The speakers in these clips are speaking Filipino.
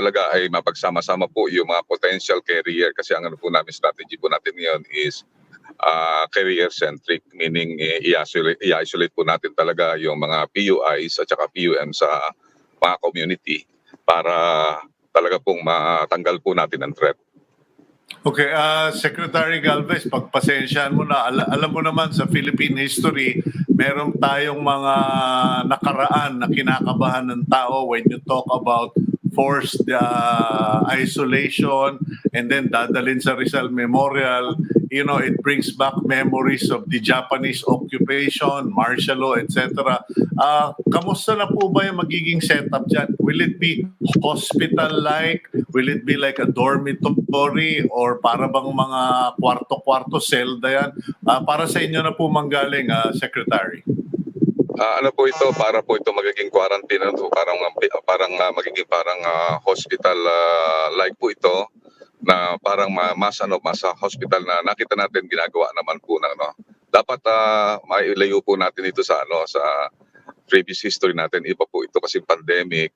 talaga ay mapagsama-sama po yung mga potential carrier kasi ang ano po namin strategy po natin ngayon is career-centric, meaning i-isolate po natin talaga yung mga PUIs at saka PUM sa mga community para talaga pong matanggal po natin ang threat. Okay, Secretary Galvez, pagpasensyahan mo na, alam mo naman sa Philippine history, meron tayong mga nakaraan na kinakabahan ng tao when you talk about forced isolation and then dadalhin sa Rizal Memorial. You know, it brings back memories of the Japanese occupation, martial law, etc. Kamusta na po ba yung magiging setup dyan? Will it be hospital-like? Will it be like a dormitory? Or para bang mga kwarto-kwarto, selda yan? Para sa inyo na po manggaling, Secretary. Ano po ito, para po ito magiging quarantine, parang magiging hospital like po ito na parang mas hospital na nakita natin ginagawa naman po ng dapat mailayo po natin ito sa sa previous history natin. Iba po ito kasi pandemic.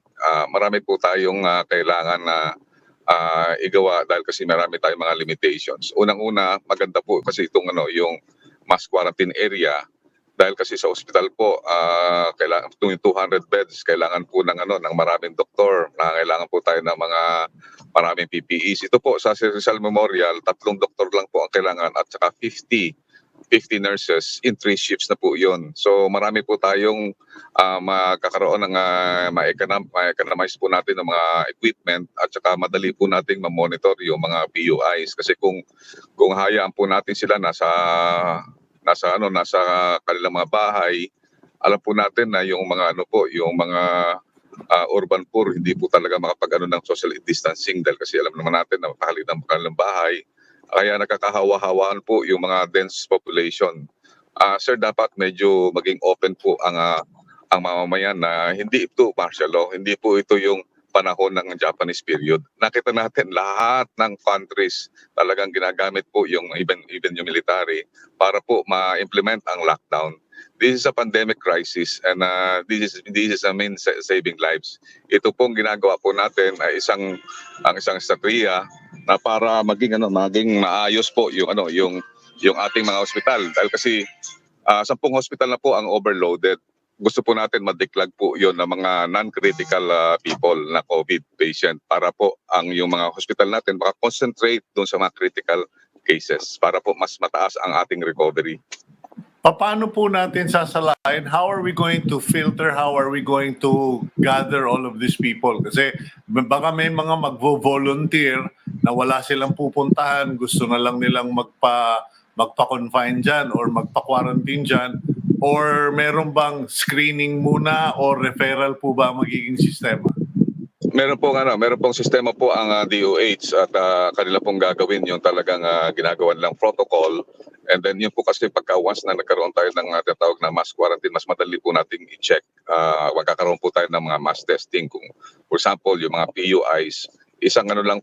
Marami po tayong kailangan na igawa dahil kasi marami tayong mga limitations. Unang-una, maganda po kasi itong yung mass quarantine area. Dahil kasi sa ospital po, kailangan 200 beds, kailangan po ng ng maraming doktor, kailangan po tayo ng mga maraming PPEs. Ito po sa Rizal Memorial, 3 doktor lang po ang kailangan at saka 50 nurses in 3 shifts na po 'yon. So marami po tayong magkakaroon ng ma-economize po natin ng mga equipment at saka madali po nating ma-monitor yung mga PUIs kasi kung hayaan po natin sila nasa kanilang mga bahay, alam po natin na yung mga yung mga urban poor hindi po talaga makapag ng social distancing dahil kasi alam naman natin na mapakalit ang kanilang bahay. Kaya nakakahawa-hawaan po yung mga dense population. Sir, dapat medyo maging open po ang mamamayan na hindi ito martial law, hindi po ito yung panahon ng Japanese period. Nakita natin lahat ng countries talagang ginagamit po yung even yung military para po ma-implement ang lockdown. This is a pandemic crisis and this is a means saving lives. Ito pong ginagawa po natin ay isang strategiya na para maging maayos po yung yung ating mga ospital dahil kasi 10 hospital na po ang overloaded. Gusto po natin ma-declag po yon ng mga non-critical people na COVID patient para po yung mga hospital natin maka-concentrate doon sa mga critical cases para po mas mataas ang ating recovery. Paano po natin sasalain? How are we going to filter? How are we going to gather all of these people? Kasi baka may mga magvo-volunteer na wala silang pupuntahan, gusto na lang nilang magpa-confine dyan or magpa-quarantine dyan. Or meron bang screening muna or referral po ba magiging sistema? Meron pong sistema po ang DOH at kanila pong gagawin yung talagang ginagawa nilang protocol. And then yun po kasi pagka once na nagkaroon tayo ng tinatawag na mass quarantine, mas madali po nating i-check. Magkakaroon po tayo ng mga mass testing. Kung for example, yung mga PUIs, isang araw lang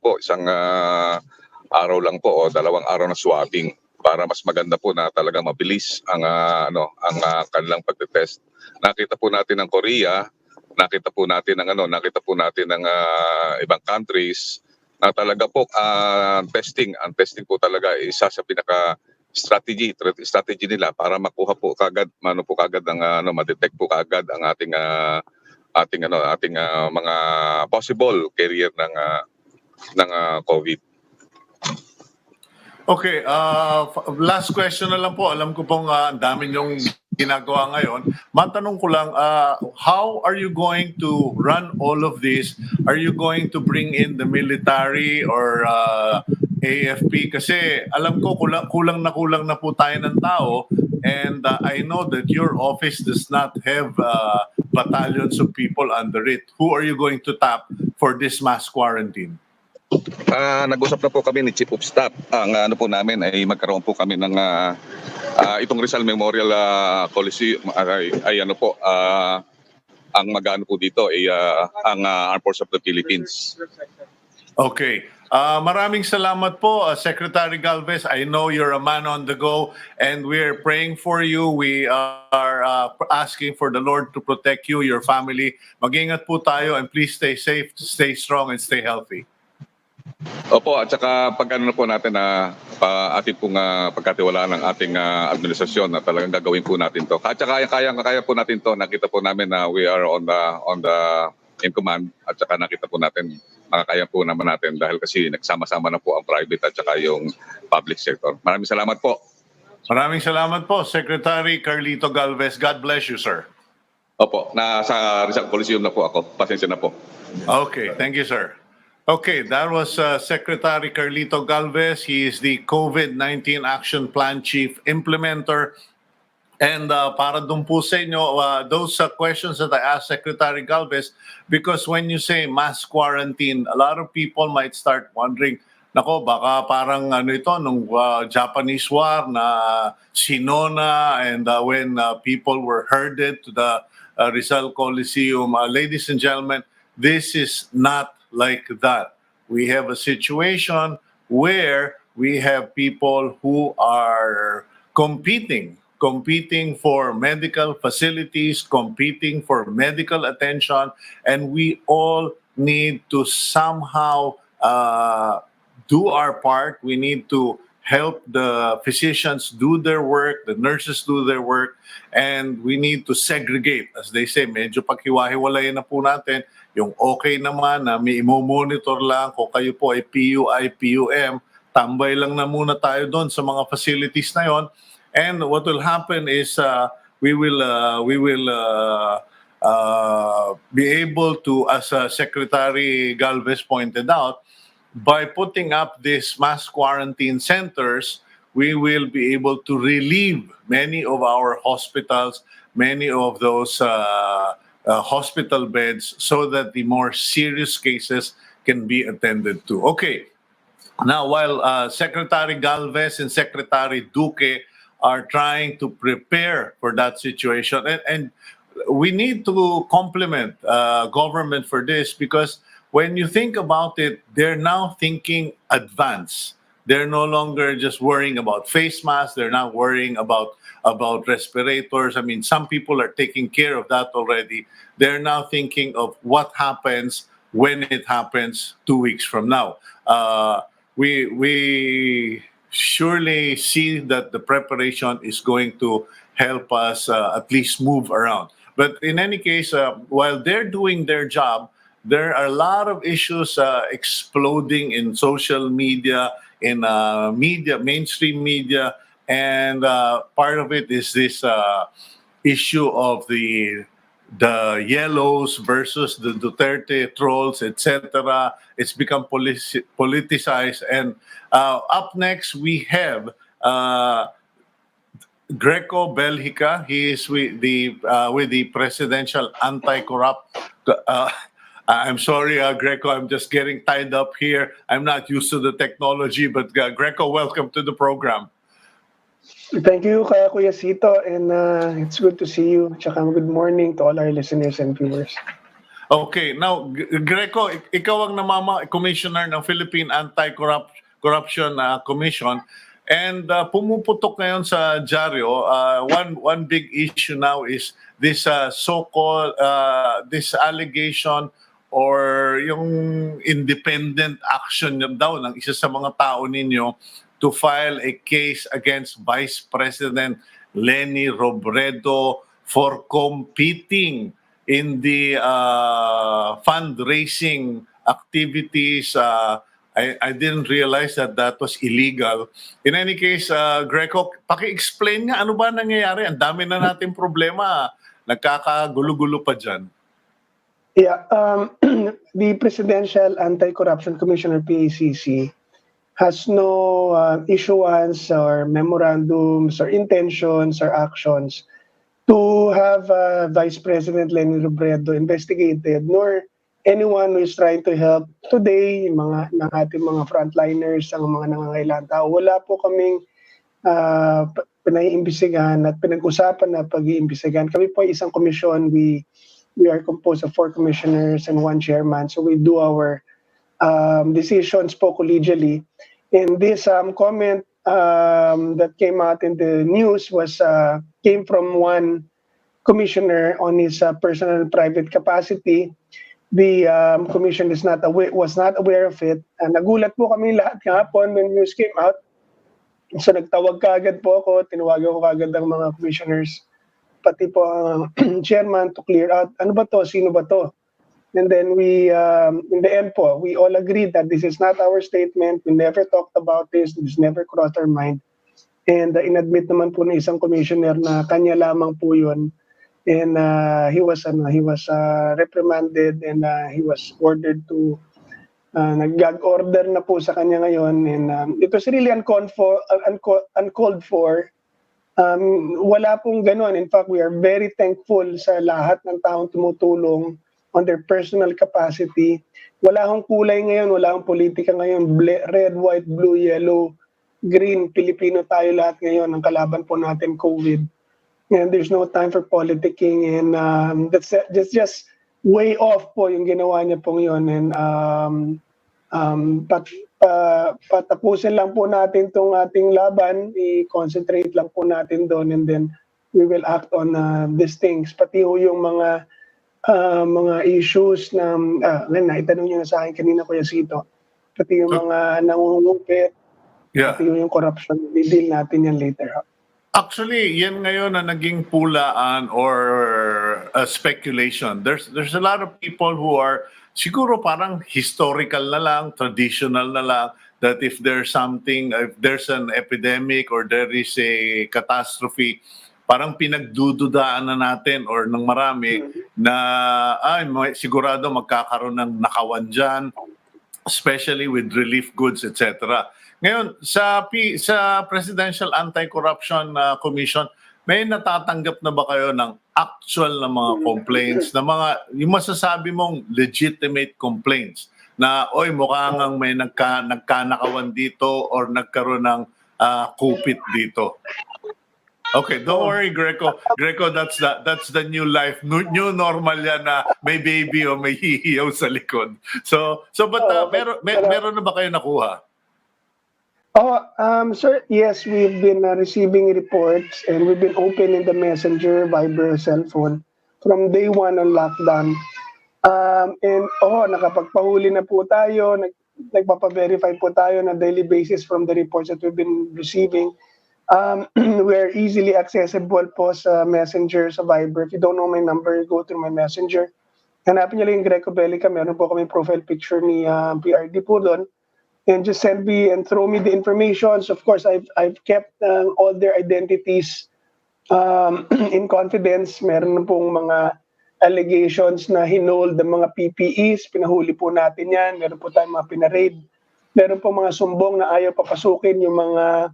po o 2 araw na swabbing para mas maganda po na talaga mabilis ang kanilang pagte-test. Nakita po natin ng Korea, nakita po natin ng ibang countries na talaga po ang testing po talaga isa sa pinaka strategy nila para makuha po kagad ang ma-detect po kagad ang ating mga possible carrier ng COVID. Okay, last question na lang po. Alam ko pong ang dami niyong ginagawa ngayon. Matanong ko lang, how are you going to run all of this? Are you going to bring in the military or AFP? Kasi alam ko kulang na po tayo ng tao. And I know that your office does not have battalions of people under it. Who are you going to tap for this mass quarantine? Nag-usap na po kami ni Chief of Staff. Ang po namin ay magkaroon po kami ng itong Rizal Memorial Coliseum ay ang mag-ano po dito ay ang Armed Forces of the Philippines. Okay. Maraming salamat po, Secretary Galvez. I know you're a man on the go, and we're praying for you. We are asking for the Lord to protect you, your family. Mag-ingat po tayo, and please stay safe, stay strong, and stay healthy. Opo, at saka pag-ano na po natin na ating pong pagkatiwalaan ng ating administrasyon na talagang gagawin po natin to. At saka kaya po natin to. Nakita po namin na we are on the in command, at saka nakita po natin makakaya po naman natin dahil kasi nagsama-sama na po ang private at saka yung public sector. Maraming salamat po. Maraming salamat po, Secretary Carlito Galvez. God bless you, sir. Opo, nasa Rizal Coliseum na po ako. Pasensya na po. Okay, thank you, sir. Okay, that was Secretary Carlito Galvez. He is the COVID-19 Action Plan Chief Implementer. And para dun po sa inyo, those questions that I asked Secretary Galvez, because when you say mass quarantine, a lot of people might start wondering, nako, baka parang ano ito, nung Japanese war na Sinona, and when people were herded to the Rizal Coliseum. Ladies and gentlemen, this is not like that. We have a situation where we have people who are competing for medical facilities, competing for medical attention, and we all need to somehow do our part. We need to help the physicians do their work, the nurses do their work, and we need to segregate. As they say, medyo paghiwa-hiwalayin na po natin. Yung okay naman na may monitor lang kung kayo po ay PUI, PUM, tambay lang na muna tayo doon sa mga facilities na yon. And what will happen is we will be able to, as Secretary Galvez pointed out, by putting up these mass quarantine centers, we will be able to relieve many of our hospitals, many of those hospital beds, so that the more serious cases can be attended to. Okay. Now, while Secretary Galvez and Secretary Duque are trying to prepare for that situation, and we need to compliment government for this, because when you think about it, they're now thinking advance. They're no longer just worrying about face masks. They're not worrying about respirators. I mean, some people are taking care of that already. They're now thinking of what happens when it happens 2 weeks from now. We surely see that the preparation is going to help us at least move around. But in any case, while they're doing their job, there are a lot of issues exploding in social media, in mainstream media, and part of it is this issue of the yellows versus the Duterte trolls, etc. It's become politicized. And up next, we have Greco Belgica. He is with the Presidential Anti-Corrupt. I'm sorry, Greco. I'm just getting tied up here. I'm not used to the technology, but Greco, welcome to the program. Thank you, Kuya Sito, and it's good to see you. Tsaka good morning to all our listeners and viewers. Okay, now, Greco, ikaw ang commissioner ng Philippine Anti-Corruption Commission, and pumuputok ngayon sa dyaryo. One big issue now is this so-called this allegation or yung independent action daw ng isa sa mga tao ninyo to file a case against Vice President Leni Robredo for competing in the fundraising activities. I didn't realize that was illegal. In any case, Greco, paki-explain nga ano ba nangyayari? Ang dami na natin problema. Nagkakagulo-gulo pa dyan. Yeah, the Presidential Anti-Corruption Commission, or PACC, has no issuance or memorandums or intentions or actions to have Vice President Leni Robredo investigated, nor anyone who is trying to help today, ng ating mga frontliners, ang mga nangangailangan tao. Wala po kaming pinaiimbestigahan at pinag-usapan na pag-iimbestigahan. Kami po ay isang komisyon. We are composed of 4 commissioners and 1 chairman. So we do our decisions po collegially. And this comment that came out in the news came from one commissioner on his personal private capacity. The commission was not aware of it. Nagulat po kami lahat kahapon when news came out. So nagtawag kaagad po ako, tinawagan ko kaagad ang mga commissioners, pati po ang chairman to clear out, ano ba to, sino ba to? And then in the end po, we all agreed that this is not our statement, we never talked about this never crossed our mind. And inadmit naman po ng isang commissioner na kanya lamang po yun. And he was reprimanded and he was ordered to nag-gag order na po sa kanya ngayon, and it was really uncalled for. Wala pong gano'n. In fact, we are very thankful sa lahat ng taong tumutulong on their personal capacity. Wala akong kulay ngayon, wala akong politika ngayon. Red, white, blue, yellow, green, Pilipino tayo lahat ngayon. Ang kalaban po natin, COVID. And there's no time for politicking, and that's just way off po yung ginawa niya pong yun. And patapusin lang po natin tong ating laban, i-concentrate lang po natin doon, and then we will act on these things. Pati ho yung mga issues na naitanong niyo na sa akin kanina, Kuya Sito. Pati yung mga nangungupit, pati yung corruption, i-deal natin yan later. Actually, yan ngayon na naging pulaan or speculation. There's a lot of people who are siguro parang historical na lang, traditional na lang, that if there's an epidemic or there is a catastrophe, parang pinagdududaan na natin or ng marami na sigurado magkakaroon ng nakawan dyan, especially with relief goods, etc. Ngayon, sa Presidential Anti-Corruption Commission, may natatanggap na ba kayo ng actual na mga complaints, na yung masasabi mong legitimate complaints, na mukhang may nagkanakawan dito or nagkaroon ng kupit dito? Okay, don't worry, Greco. Greco, that's the new life. New normal yan na may baby o may hihiyaw sa likod. But meron na ba kayo nakuha? Sir, yes, we've been receiving reports, and we've been opening the messenger, Viber, cell phone from day one on lockdown. Nakapagpahuli na po tayo, nagpapa-verify po tayo na daily basis from the reports that we've been receiving. We're easily accessible po sa messenger, sa Viber. If you don't know my number, go through my messenger. Hanapin niyo lang yung Greco Bellica, meron po kami profile picture ni PRD po doon. And just send me and throw me the information. So of course, I've kept all their identities in confidence. Meron pong mga allegations na hinold ng mga PPEs. Pinahuli po natin yan. Meron po tayong mga pinaraid. Meron po mga sumbong na ayaw papasukin yung mga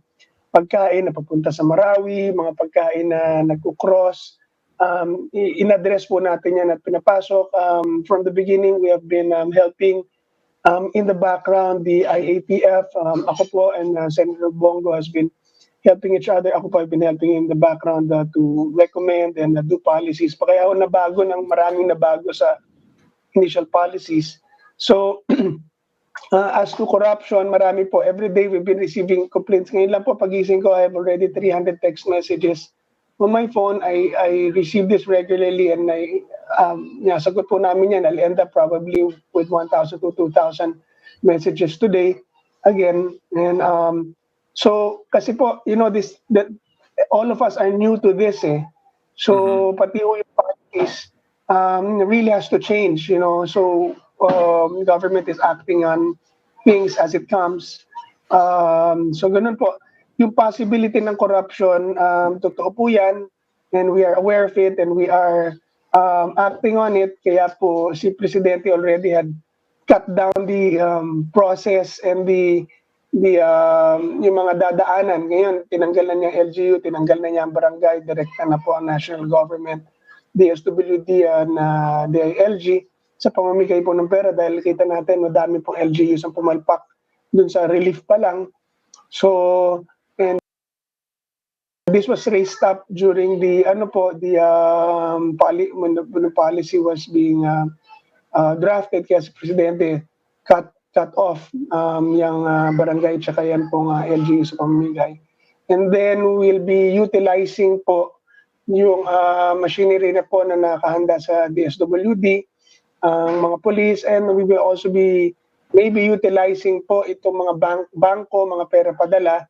pagkain na papunta sa Marawi, mga pagkain na nagkukross. In-address po natin yan at pinapasok. From the beginning, we have been helping in the background, the IATF, ako po and Senator Bongo has been helping each other. Ako po have been helping in the background to recommend and do policies. Kaya maraming nabago sa initial policies. So, as to corruption, marami po. Every day we've been receiving complaints. Ngayon lang po, pagising ko, I have already 300 text messages on my phone. I receive this regularly, and sagot po namin yan. I'll end up probably with 1,000 to 2,000 messages today again. And so kasi po, that all of us are new to this So pati yung parties really has to change, So government is acting on things as it comes. So ganun po. Yung possibility ng corruption, totoo po yan, and we are aware of it, and we are acting on it. Kaya po si Presidente already had cut down the process and yung mga dadaanan. Ngayon, tinanggal na niya ang LGU, tinanggal na niya ang barangay, direkta na po ang national government, DSWD, na DILG, sa pamamigay po ng pera, dahil kita natin madami pong LGUs ang pumalpak dun sa relief pa lang. So, and this was raised up during the when the policy was being drafted, kaya si Presidente cut cut off yung barangay tsaka yan pong LGU sa pamimigay. And then we'll be utilizing po yung machinery na po na nakahanda sa DSWD, ang mga police, and we will also be maybe utilizing po itong mga bangko, mga pera padala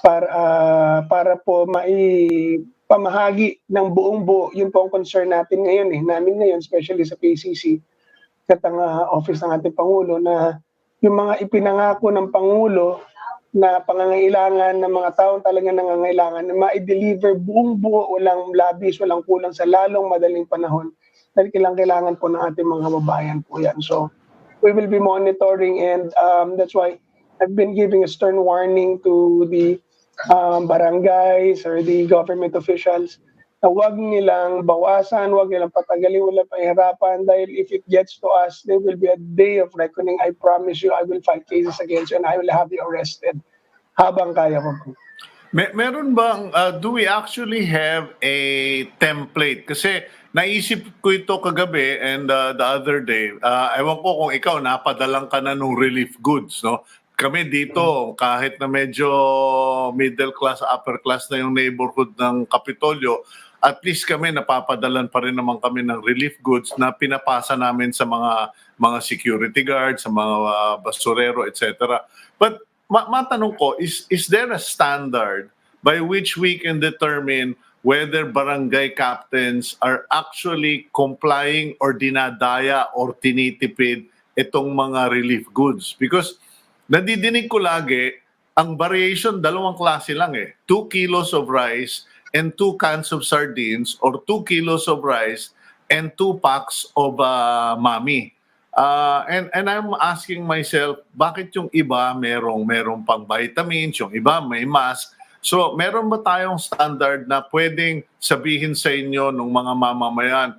para po pamahagi ng buong buo. Yun po ang concern natin ngayon namin ngayon, especially sa PCC at ang office ng ating Pangulo, na yung mga ipinangako ng Pangulo na pangangailangan ng mga taong talagang nangangailangan na ma-deliver buong buo, walang labis, walang kulang sa lalong madaling panahon. Dahil kailangan po ng ating mga babayan po yan. So we will be monitoring, and that's why I've been giving a stern warning to the barangays or the government officials na huwag nilang bawasan, huwag nilang patagalin, wala pahirapan, dahil if it gets to us, there will be a day of reckoning. I promise you, I will fight cases against you and I will have you arrested habang kaya ko po. Meron bang, do we actually have a template? Kasi naisip ko ito kagabi and the other day, ewan ko kung ikaw napadalang ka na ng relief goods, no? Kami dito, kahit na medyo middle class, upper class na yung neighborhood ng Kapitolyo, at least kami napapadalan pa rin naman kami ng relief goods na pinapasa namin sa mga security guards, sa mga basurero, etc. But matanong ko, is there a standard by which we can determine whether barangay captains are actually complying or dinadaya or tinitipid itong mga relief goods? Because nadidinig ko lagi, ang variation, dalawang klase lang 2 kilos of rice and 2 cans of sardines, or 2 kilos of rice and 2 packs of mami. And I'm asking myself, bakit yung iba merong pang vitamins, yung iba may mask. So meron ba tayong standard na pwedeng sabihin sa inyo ng mga mamamayan,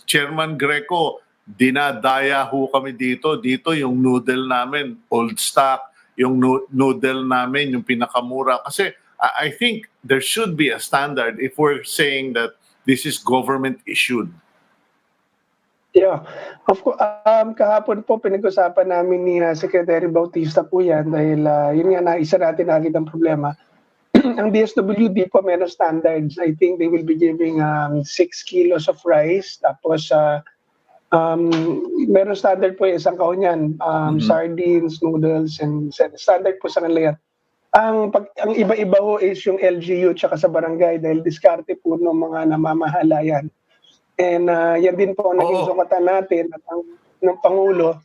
Chairman Greco, dinadaya ho kami dito yung noodle namin, old stock, yung noodle namin, yung pinakamura. Kasi I think there should be a standard if we're saying that this is government issued. Yeah. Of course, kahapon po pinag-usapan namin ni Secretary Bautista po yan dahil yun nga isa natin nakita ang problema. Ang DSWD po meron standards. I think they will be giving 6 kilos of rice. Tapos meron standard po yung isang kahon yan. Sardines, noodles, and standard po sa kanila yan. Ang iba-iba ho is yung LGU tsaka sa barangay dahil diskarte po ng mga namamahala yan. And yan din po ang naging sukatan natin at ng Pangulo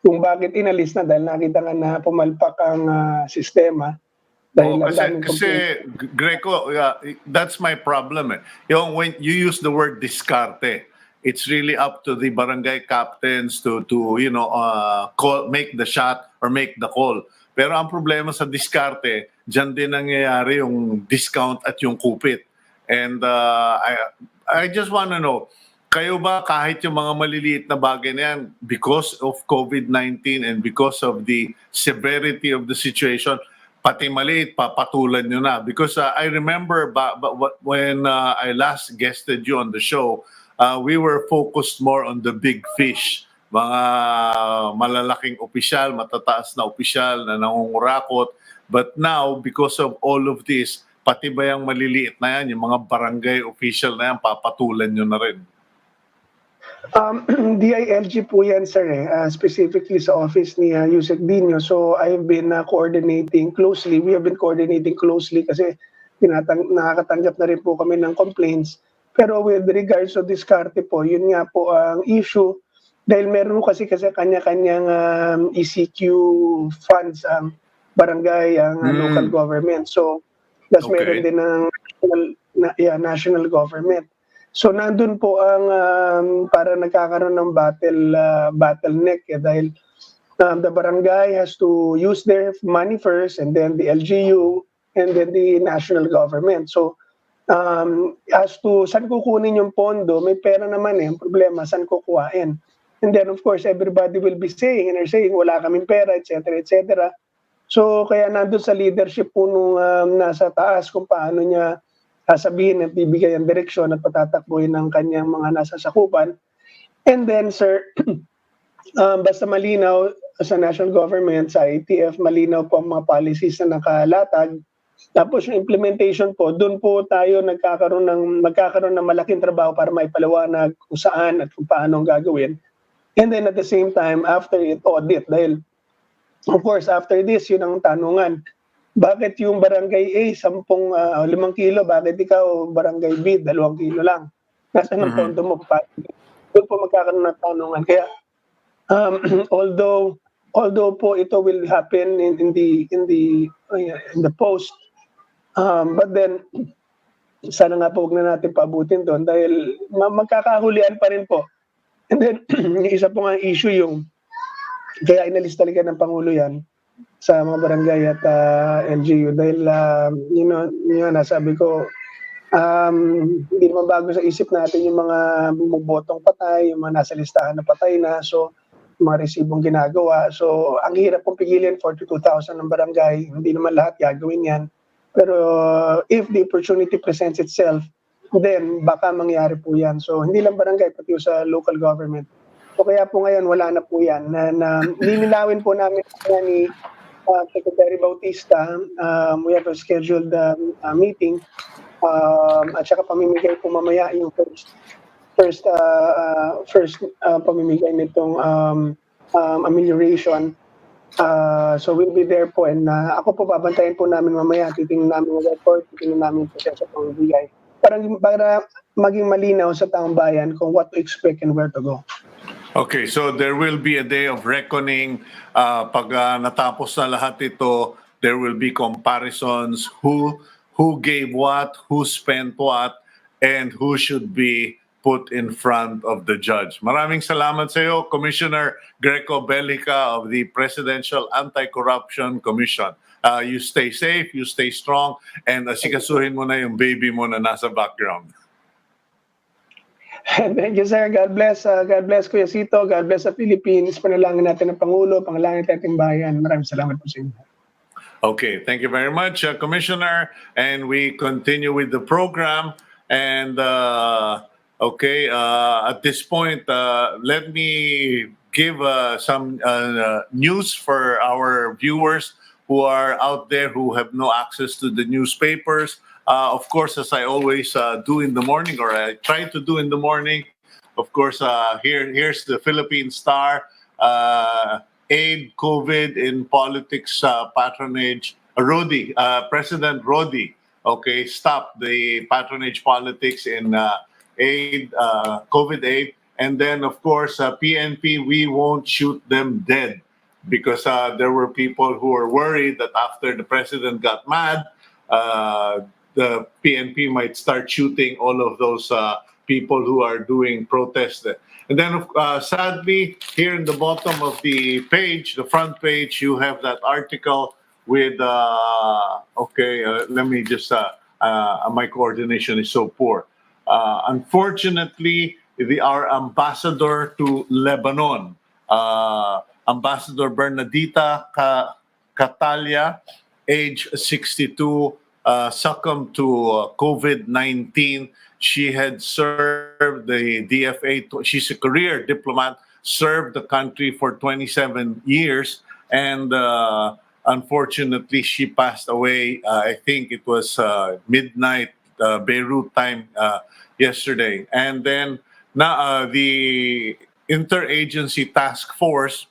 kung bakit inalis na dahil nakita nga na pumalpak ang sistema. Dahil kasi Greco, that's my problem. Yung when you use the word diskarte, it's really up to the barangay captains to make the shot or make the call. Pero ang problema sa diskarte, dyan din nangyayari yung discount at yung kupit. And I just want to know, kayo ba kahit yung mga maliliit na bagay na yan, because of COVID-19 and because of the severity of the situation, pati maliit, papatulan nyo na? Because I remember when I last guested you on the show, we were focused more on the big fish. Mga malalaking opisyal, matataas na opisyal na nangungurakot. But now, because of all of this, pati ba yung maliliit na yan, yung mga barangay official na yan, papatulan nyo na rin? DILG po yan, sir, specifically sa office ni Yusek Dino. So I've been coordinating closely. We have been coordinating closely kasi nakakatanggap na rin po kami ng complaints. Pero with regards to diskarte po, yun nga po ang issue. Dahil meron kasi kanya-kanyang ECQ funds ang barangay, ang local government. So, plus meron din ng national government. So, nandun po ang para nagkakaroon ng bottleneck dahil the barangay has to use their money first and then the LGU and then the national government. So, as to saan kukunin yung pondo, may pera naman ang problema, saan kukuhain. And then, of course, everybody will be saying, wala kaming pera, etc., etc. So, kaya nandun sa leadership po nung nasa taas kung paano niya sasabihin at bibigay ang direksyon at patatakbuhin ng kanyang mga nasa sakupan. And then, sir, basta malinaw sa national government, sa ITF, malinaw po ang mga policies na nakalatag. Tapos yung implementation po, doon po tayo magkakaroon ng malaking trabaho para maipaliwanag kung saan at kung paano ang gagawin. And then at the same time, after it, audit. Dahil, of course, after this, yun ang tanungan. Bakit yung barangay A, 5 kilo, bakit ikaw barangay B, 2 kilo lang? Nasaan ang pondo mo? Doon po magkakaroon ng tanungan. Kaya, although po ito will happen in the post, but then sana nga po wag na natin paabutin doon dahil magkakahulian pa rin po. And then yung isa po nga issue yung kaya inalis talaga ng Pangulo yan sa mga barangay at LGU dahil yun nasabi ko, hindi naman bago sa isip natin yung mga bumobotong patay, yung mga nasa listahan na patay na, so mga resibong ginagawa. So ang hirap pong pigilin, 42,000 ng barangay, hindi naman lahat gagawin yan. Pero if the opportunity presents itself, then baka mangyari po yan. So hindi lang barangay, pati sa local government. So kaya po ngayon wala na po yan. Lilinawin po namin ni Secretary Bautista. We have a scheduled meeting. At saka pamimigay po mamaya yung first pamimigay nitong amelioration. So we'll be there po, and ako po babantayan po namin mamaya, titingnan namin yung record, titingnan namin yung proseso pang bigay para maging malinaw sa taong bayan kung what to expect and where to go. Okay, so there will be a day of reckoning. Pag natapos na lahat ito, there will be comparisons who gave what, who spent what, and who should be put in front of the judge. Maraming salamat sa iyo, Commissioner Greco Bellica of the Presidential Anti-Corruption Commission. You stay safe, you stay strong, and asikasuhin mo na yung baby mo na nasa background. Thank you, sir. God bless. God bless, Kuya Sito. God bless sa Philippines. Panalangin natin ang Pangulo, panalangin natin ang bayan. Maraming salamat po sa inyo. Okay, thank you very much, Commissioner. And we continue with the program. And at this point, let me give some news for our viewers who are out there who have no access to the newspapers. Of course, as I always do in the morning, or I try to do in the morning, of course, here's the Philippine Star. Aid COVID in politics patronage. President Rodi, stop the patronage politics in aid, COVID aid. And then, of course, PNP, we won't shoot them dead, because there were people who were worried that after the president got mad, the PNP might start shooting all of those people who are doing protests. And then, sadly, here in the bottom of the page, the front page, you have that article with, let me just, my coordination is so poor. Unfortunately, our ambassador to Lebanon, Ambassador Bernadita Catalia, age 62, succumbed to COVID-19. She had served the DFA. She's a career diplomat, served the country for 27 years, and unfortunately, she passed away. I think it was midnight Beirut time yesterday. And then now the Interagency Task Force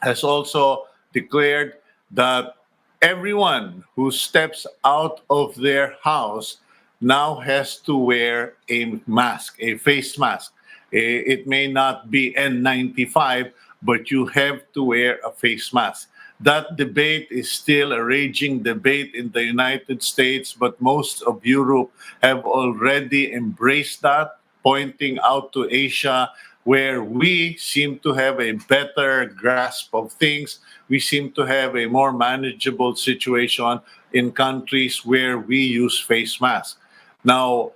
has also declared that everyone who steps out of their house now has to wear a mask, a face mask. It may not be N95, but you have to wear a face mask. That debate is still a raging debate in the United States, but most of Europe have already embraced that, pointing out to Asia, where we seem to have a better grasp of things. We seem to have a more manageable situation in countries where we use face masks. Now,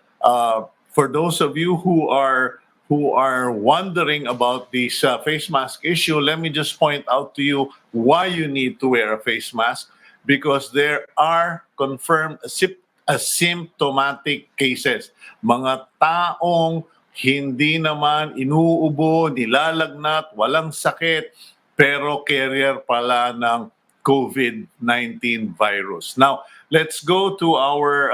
for those of you who are wondering about this face mask issue, let me just point out to you why you need to wear a face mask. Because there are confirmed asymptomatic cases. Mga taong hindi naman inuubo, nilalagnat, walang sakit, pero carrier pala ng COVID-19 virus. Now, let's go to our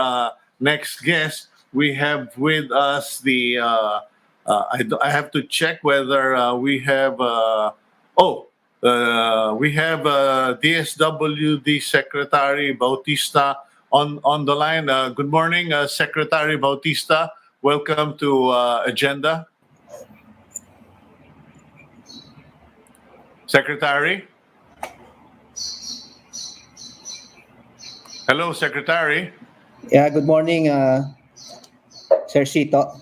next guest. We have with us I have to check whether we have DSWD Secretary Bautista on the line. Good morning, Secretary Bautista. Welcome to Agenda. Secretary? Hello, Secretary. Yeah, good morning, Sir Sito.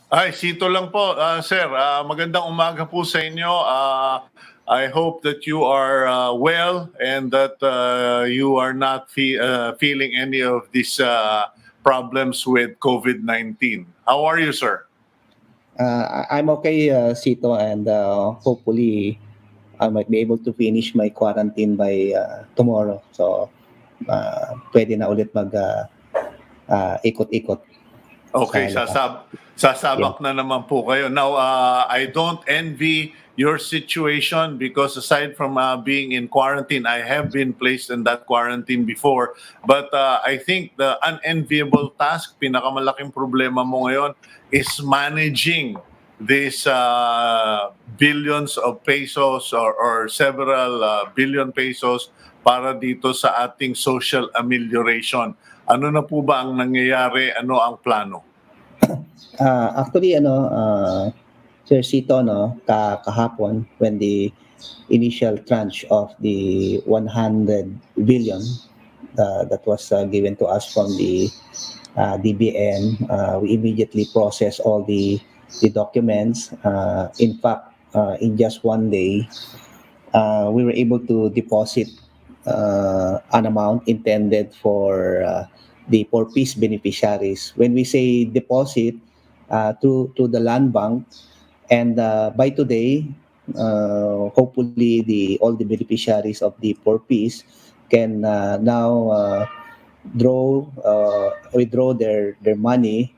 Ay, Sito lang po. Sir, magandang umaga po sa inyo. I hope that you are well and that you are not feeling any of these problems with COVID-19. How are you, sir? I'm okay, Sito, and hopefully I might be able to finish my quarantine by tomorrow. So, pwede na ulit ikot-ikot. Okay, Sa sasabak na naman po kayo. Now, I don't envy your situation because aside from being in quarantine, I have been placed in that quarantine before. But I think the unenviable task, pinakamalaking problema mo ngayon, is managing these billions of pesos or several billion pesos para dito sa ating social amelioration. Ano na po ba ang nangyayari? Ano ang plano? Actually, Sir Sito, kahapon, when the initial tranche of the 100 billion that was given to us from the DBM, we immediately processed all the documents. In fact, in just one day, we were able to deposit an amount intended for the for-peace beneficiaries. When we say deposit to the land bank, and by today, hopefully all the beneficiaries of the for-peace can now withdraw their money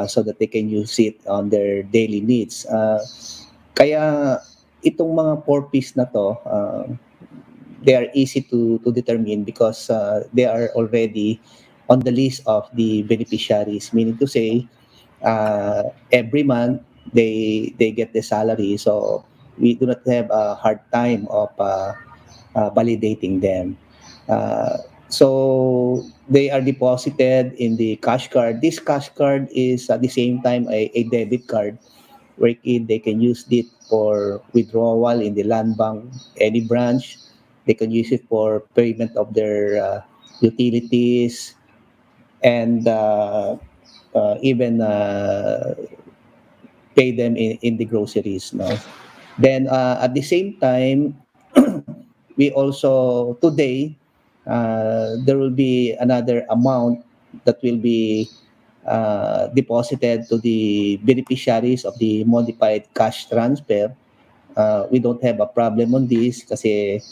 so that they can use it on their daily needs. Kaya itong mga for-peace na to, they are easy to determine because they are already on the list of the beneficiaries, meaning to say every month they get the salary, so we do not have a hard time of validating them. So they are deposited in the cash card. This cash card is at the same time a debit card wherein they can use it for withdrawal in the land bank, any branch. They can use it for payment of their utilities and even pay them in the groceries. No? Then at the same time, we also today there will be another amount that will be deposited to the beneficiaries of the modified cash transfer. We don't have a problem on this kasi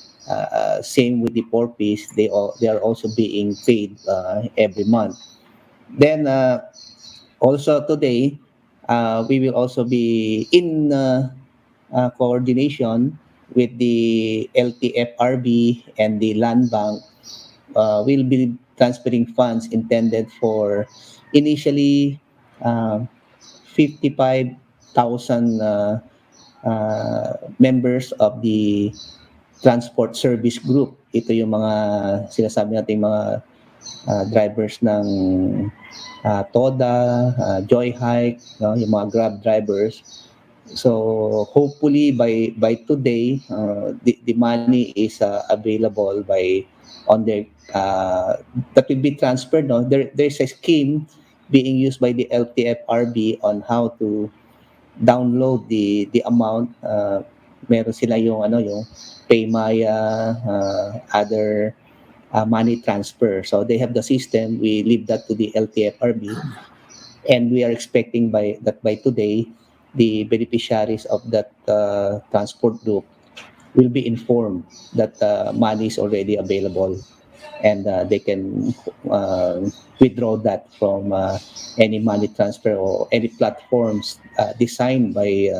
same with the poor piece, they are also being paid every month. Then also today, we will also be in coordination with the LTFRB and the land bank. We'll be transferring funds intended for initially 55,000 members of the transport service group. Ito yung mga sinasabi nating mga drivers ng TODA, Joy Hike, no, yung mga Grab drivers. So hopefully by today, the money is available on their that will be transferred. No, there's a scheme being used by the LTFRB on how to download the amount. Meron sila yung Paymaya, other money transfer. So they have the system. We leave that to the LTFRB, and we are expecting by today, the beneficiaries of that transport group will be informed that money is already available and they can withdraw that from any money transfer or any platforms designed by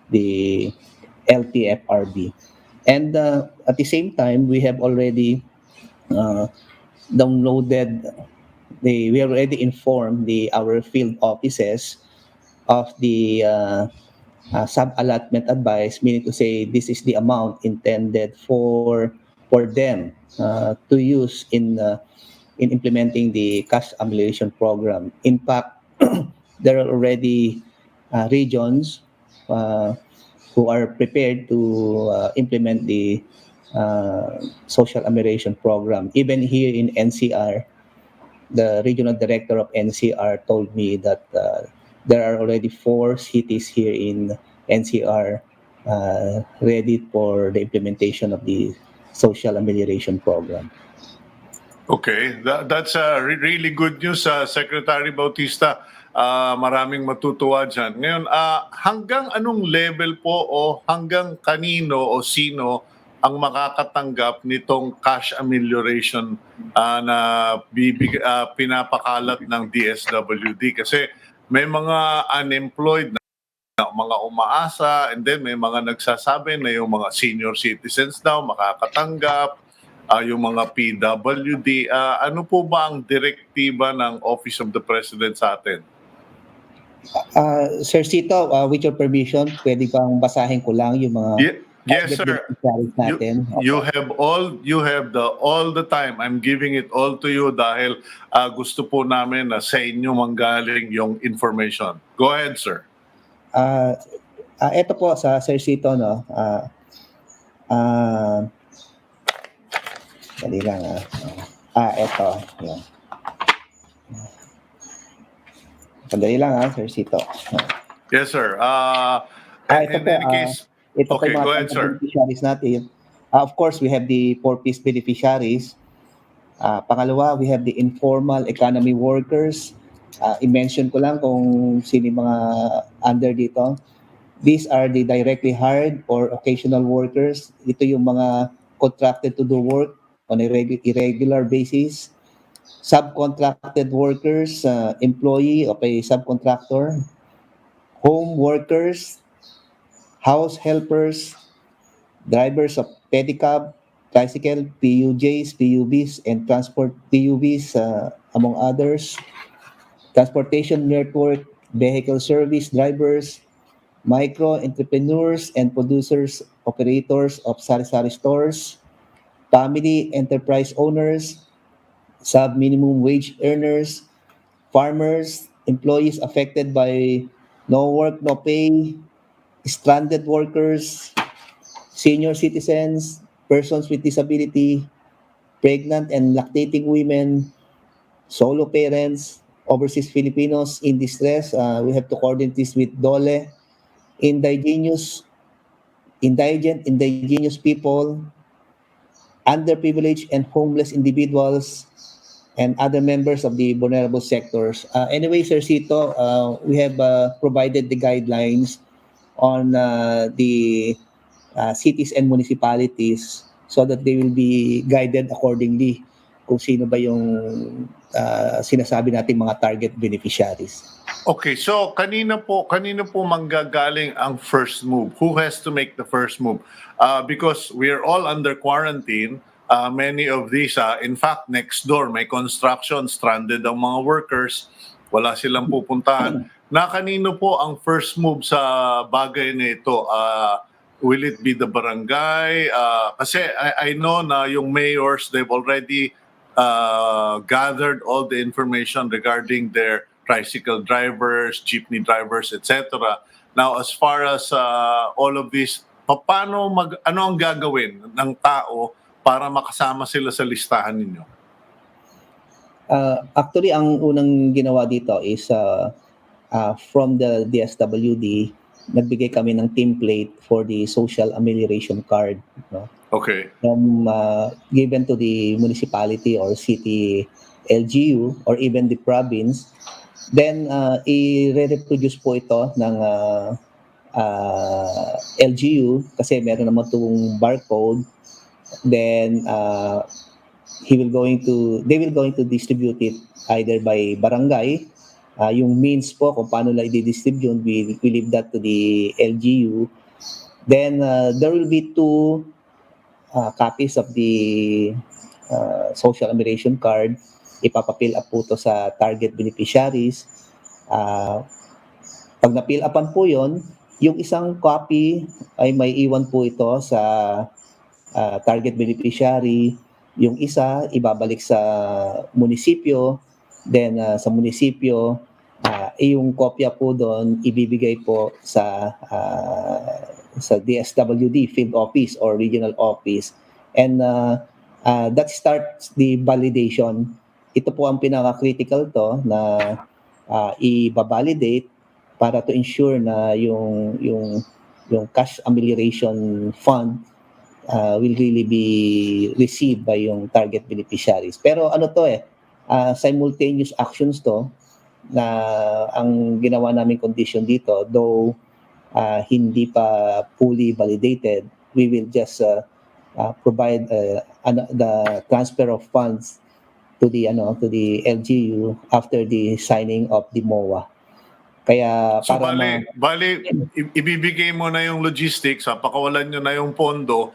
the LTFRB. And at the same time, we have already uh, downloaded we already informed our field offices of the sub-allotment advice, meaning to say this is the amount intended for them to use in implementing the cash amelioration program. In fact, there are already regions uh, who are prepared to implement the social amelioration program. Even here in NCR, the regional director of NCR told me that there are already 4 cities here in NCR ready for the implementation of the social amelioration program. Okay, that's really good news, Secretary Bautista. Maraming matutuwa dyan. Ngayon, hanggang anong level po o hanggang kanino o sino ang makakatanggap nitong cash amelioration na pinapakalat ng DSWD? Kasi may mga unemployed na mga umaasa, and then may mga nagsasabi na yung mga senior citizens daw makakatanggap, yung mga PWD. Ano po ba ang direktiba ng Office of the President sa atin? Sir Sito, with your permission, pwede bang basahin ko lang yung mga Yes, target sir. beneficiaries natin? You have all the time. I'm giving it all to you dahil gusto po namin na sa inyo manggaling yung information. Go ahead, sir. Ito po sa Sir Sito, no? Dali lang, ito. Yan. Sandali lang, Sir Sito. Yes, sir. Ito In po, any case, ito po okay, yung mga go ahead, target sir. beneficiaries natin. Of course, we have the 4-piece beneficiaries. Pangalawa, we have the informal economy workers. I-mention ko lang kung sino yung mga under dito. These are the directly hired or occasional workers. Ito yung mga contracted to do work on a irregular basis. Subcontracted workers, employee of a subcontractor. Home workers, house helpers, drivers of pedicab, tricycle, PUJs, PUBs, and transport PUVs, among others. Transportation network, vehicle service drivers, micro entrepreneurs and producers, operators of sari-sari stores, family enterprise owners, sub-minimum wage earners, farmers, employees affected by no work, no pay, stranded workers, senior citizens, persons with disability, pregnant and lactating women, solo parents, overseas Filipinos in distress. We have to coordinate this with DOLE, indigenous people, underprivileged and homeless individuals, and other members of the vulnerable sectors. Anyway, Sir Sito, we have provided the guidelines on the cities and municipalities so that they will be guided accordingly kung sino ba yung sinasabi nating mga target beneficiaries. Okay, so kanino po manggagaling ang first move? Who has to make the first move? Because we are all under quarantine, many of these, in fact, next door may construction, stranded ang mga workers, wala silang pupuntahan. Na kanino po ang first move sa bagay na ito? Will it be the barangay? Kasi I know na yung mayors, they've already gathered all the information regarding their tricycle drivers, jeepney drivers, etc. Now, as far as all of this, ano ang gagawin ng tao para makasama sila sa listahan ninyo? Actually, ang unang ginawa dito is from the DSWD, nagbigay kami ng template for the social amelioration card. No? Okay. From given to the municipality or city LGU or even the province, then i-reproduce po ito ng LGU kasi meron naman itong barcode. Then they will going to distribute it either by barangay. Yung means po kung paano lang i-distribute, we leave that to the LGU. Then there will be two copies of the social amelioration card. Ipapapil up po to sa target beneficiaries. Pag na-fill upan po yon, yung isang copy ay may iwan po ito sa target beneficiary. Yung isa, ibabalik sa munisipyo. Then sa munisipyo, yung kopya po doon, ibibigay po sa DSWD, field office or regional office. And that starts the validation. Ito po ang pinaka-critical to na i-validate para to ensure na yung cash amelioration fund will really be received by yung target beneficiaries. Pero ano to simultaneous actions to na ang ginawa namin condition dito, though hindi pa fully validated, we will just provide the transfer of funds to the LGU after the signing of the MOA. Kaya So para bali ibibigay mo na yung logistics, pakawalan nyo na yung pondo,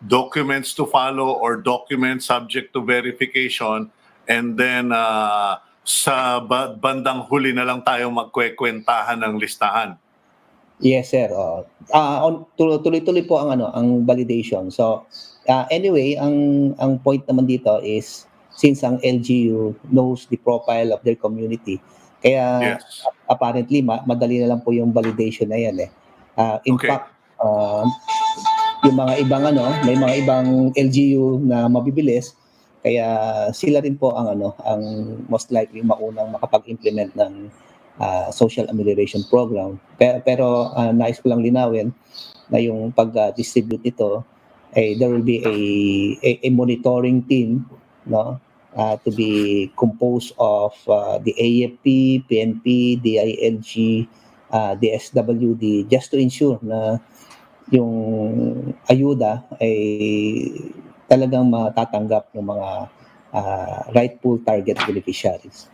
documents to follow or documents subject to verification, and then sa bandang huli na lang tayo magkwekwentahan ng listahan. Yes, sir. Tuloy-tuloy po ang validation. So anyway, ang point naman dito is since ang LGU knows the profile of their community, kaya Yes. apparently madali na lang po yung validation na yan in Okay. fact, yung mga ibang may mga ibang LGU na mabibilis, kaya sila rin po ang most likely maunang makapag-implement ng social amelioration program. Pero nais ko lang linawin na yung pag-distribute nito there will be a monitoring team, no, to be composed of the AFP, PNP, DILG, DSWD, just to ensure na yung ayuda ay talagang matatanggap ng mga rightful target beneficiaries.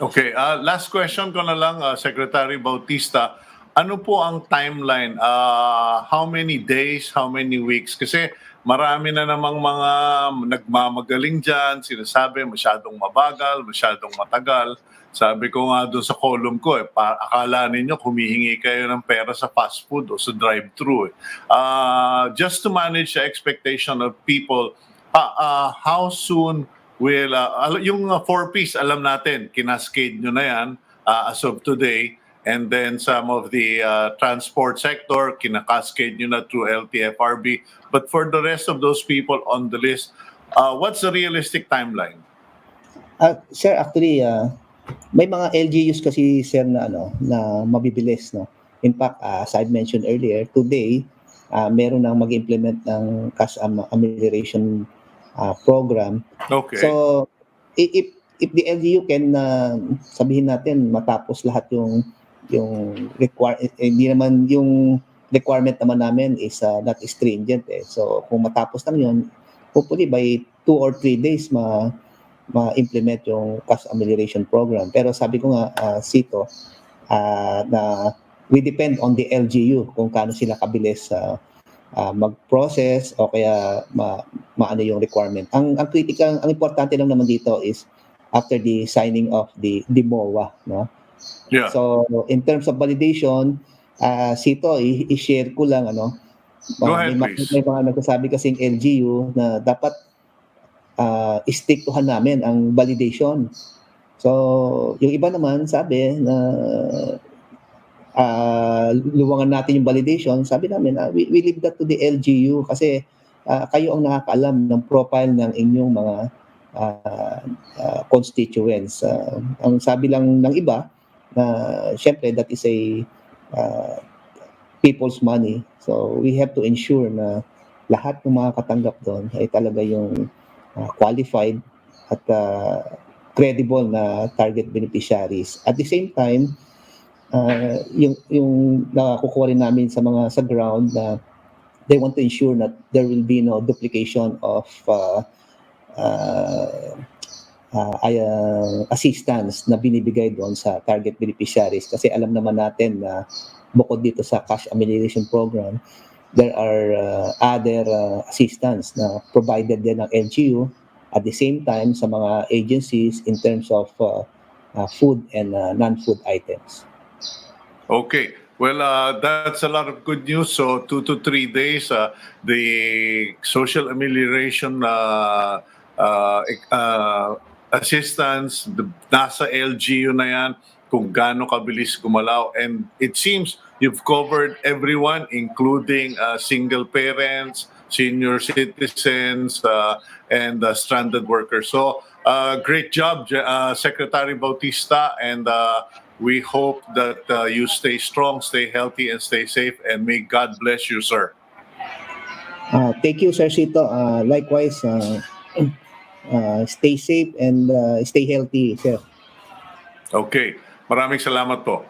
Okay, last question ko na lang, Secretary Bautista. Ano po ang timeline? How many days, how many weeks? Kasi marami na namang mga nagmamagaling dyan, sinasabi masyadong mabagal, masyadong matagal. Sabi ko nga doon sa column ko, akala ninyo humihingi kayo ng pera sa fast food o sa drive-thru. Just to manage the expectation of people, how soon will, yung 4Ps, alam natin, kinascade nyo na yan as of today. And then some of the transport sector, kinakascade nyo na through LTFRB. But for the rest of those people on the list, what's the realistic timeline? Sir, actually, may mga LGUs kasi, sir, na mabibilis, no? In fact, as I mentioned earlier, today, meron nang mag-implement ng cash amelioration program. Okay. So, if the LGU can, sabihin natin, matapos lahat yung hindi naman yung requirement naman namin is not stringent So, kung matapos lang yun, hopefully by 2 or 3 days ma-implement yung cash amelioration program. Pero sabi ko nga, Sito, na we depend on the LGU kung kaano sila kabilis mag-process o kaya maano yung requirement. Ang critical, ang importante lang naman dito is after the signing of the MOA, no? Yeah. So in terms of validation, Sito, i-share ko lang Go ahead, please. May mga nagsasabi kasing LGU na dapat istiktuhan namin ang validation. So yung iba naman sabi na luwangan natin yung validation. Sabi namin, we leave that to the LGU kasi kayo ang nakakaalam ng profile ng inyong mga constituents. Ang sabi lang ng iba, syempre that is a people's money. So we have to ensure na lahat ng mga katanggap doon ay talaga yung qualified at credible na target beneficiaries. At the same time, yung nakukuha rin namin sa ground na they want to ensure that there will be no duplication of uh, assistance na binibigay doon sa target beneficiaries. Kasi alam naman natin na bukod dito sa cash amelioration program, there are other assistance na provided din ng LGU at the same time sa mga agencies in terms of food and non-food items. Okay. Well, that's a lot of good news. So 2 to 3 days, the social amelioration assistance, nasa LGU na yan, kung gaano kabilis gumalaw. And it seems you've covered everyone, including single parents, senior citizens, and stranded workers. So great job, Secretary Bautista, and we hope that you stay strong, stay healthy, and stay safe. And may God bless you, sir. Thank you, Sir Sito. Likewise, stay safe and stay healthy, sir. Okay. Maraming salamat po.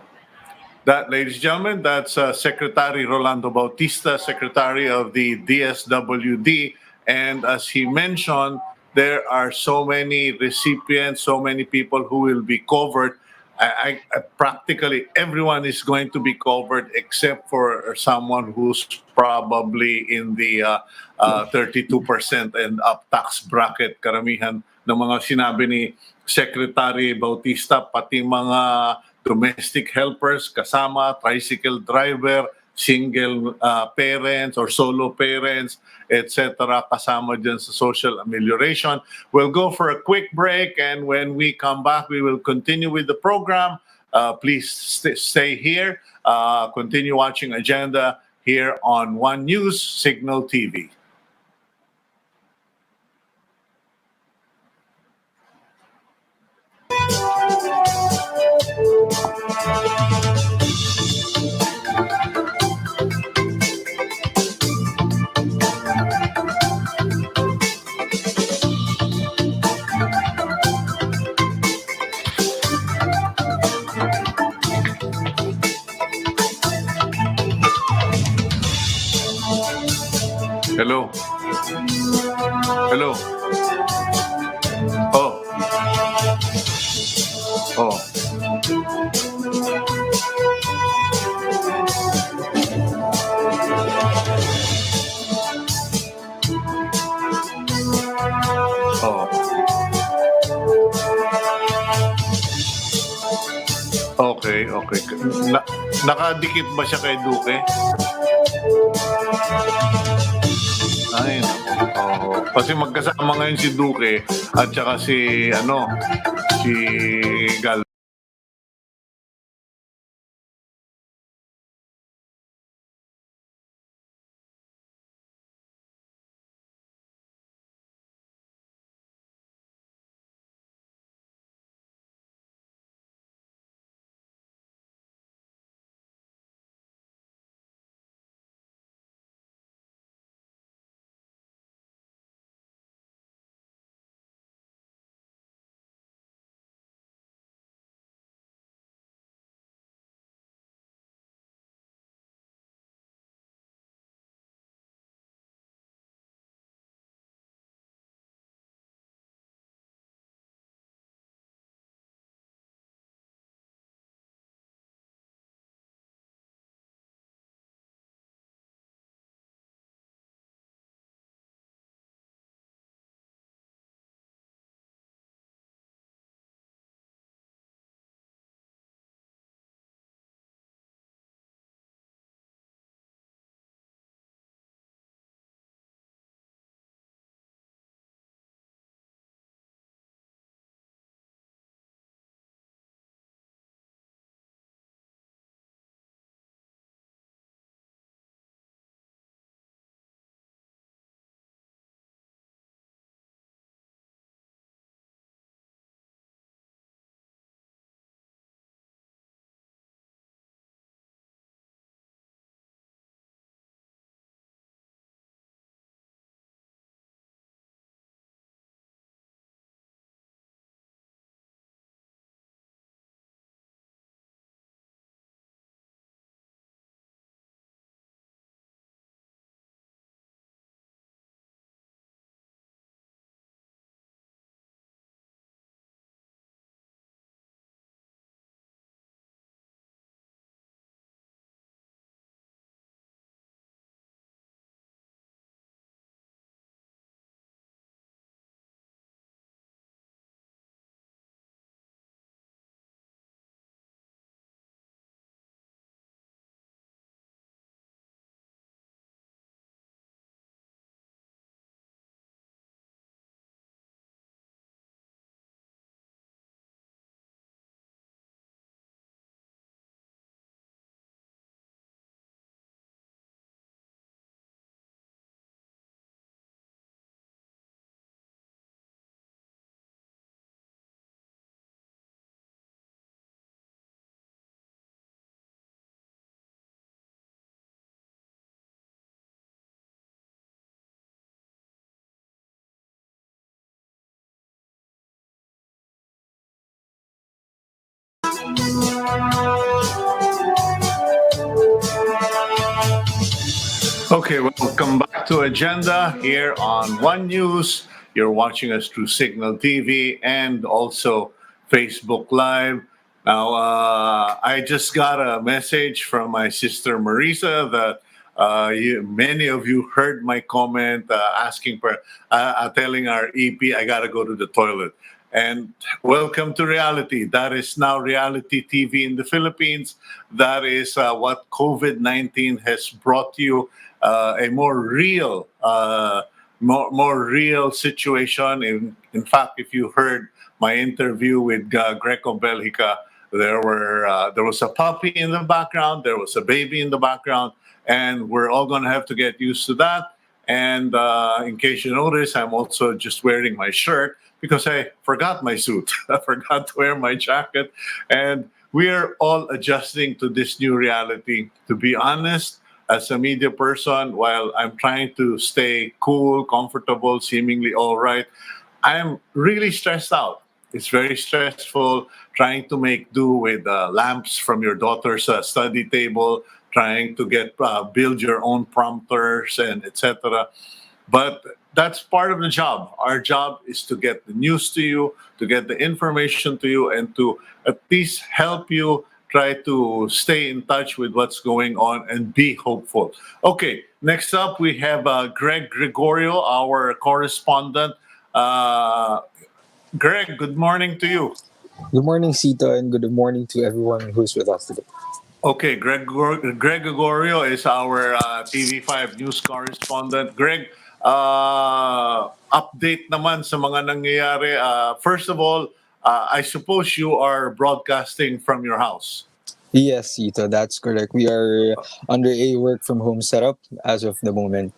That, ladies and gentlemen, that's Secretary Rolando Bautista, Secretary of the DSWD. And as he mentioned, there are so many recipients, so many people who will be covered. Practically everyone is going to be covered except for someone who's probably in the 32% and up tax bracket. Karamihan ng mga sinabi ni Secretary Bautista, pati mga domestic helpers kasama, tricycle driver, single parents or solo parents, etc. kasama dyan sa social amelioration. We'll go for a quick break, and when we come back, we will continue with the program. Please stay here. Continue watching Agenda here on One News Signal TV. Hello. Hello. Oh. Oh. Oh. Okay, okay. Nakadikit ba siya kay Duque? Ay, naku. Oo. Kasi magkasama ngayon si Duque at saka si Gal. Okay, welcome back to Agenda here on One News. You're watching us through Signal TV and also Facebook Live. Now, I just got a message from my sister Marisa that many of you heard my comment asking for, telling our EP, I gotta go to the toilet. And welcome to reality. That is now reality TV in the Philippines. That is what COVID-19 has brought you, a more real, more real situation. In fact, if you heard my interview with Greco Belgica, there was a puppy in the background, there was a baby in the background, and we're all going to have to get used to that. And in case you notice, I'm also just wearing my shirt because I forgot my suit. I forgot to wear my jacket. And we are all adjusting to this new reality. To be honest, as a media person, while I'm trying to stay cool, comfortable, seemingly all right, I'm really stressed out. It's very stressful trying to make do with lamps from your daughter's study table, trying to get build your own prompters and etc. But that's part of the job. Our job is to get the news to you, to get the information to you, and to at least help you try to stay in touch with what's going on and be hopeful. Okay, next up we have Greg Gregorio, our correspondent. Uh, Greg, good morning to you. Good morning, Sita, and good morning to everyone who's with us today. Okay, Greg Gregorio is our TV5 news correspondent. Greg, update naman sa mga nangyayari. First of all, I suppose you are broadcasting from your house. Yes, Sita, that's correct. We are under a work from home setup as of the moment.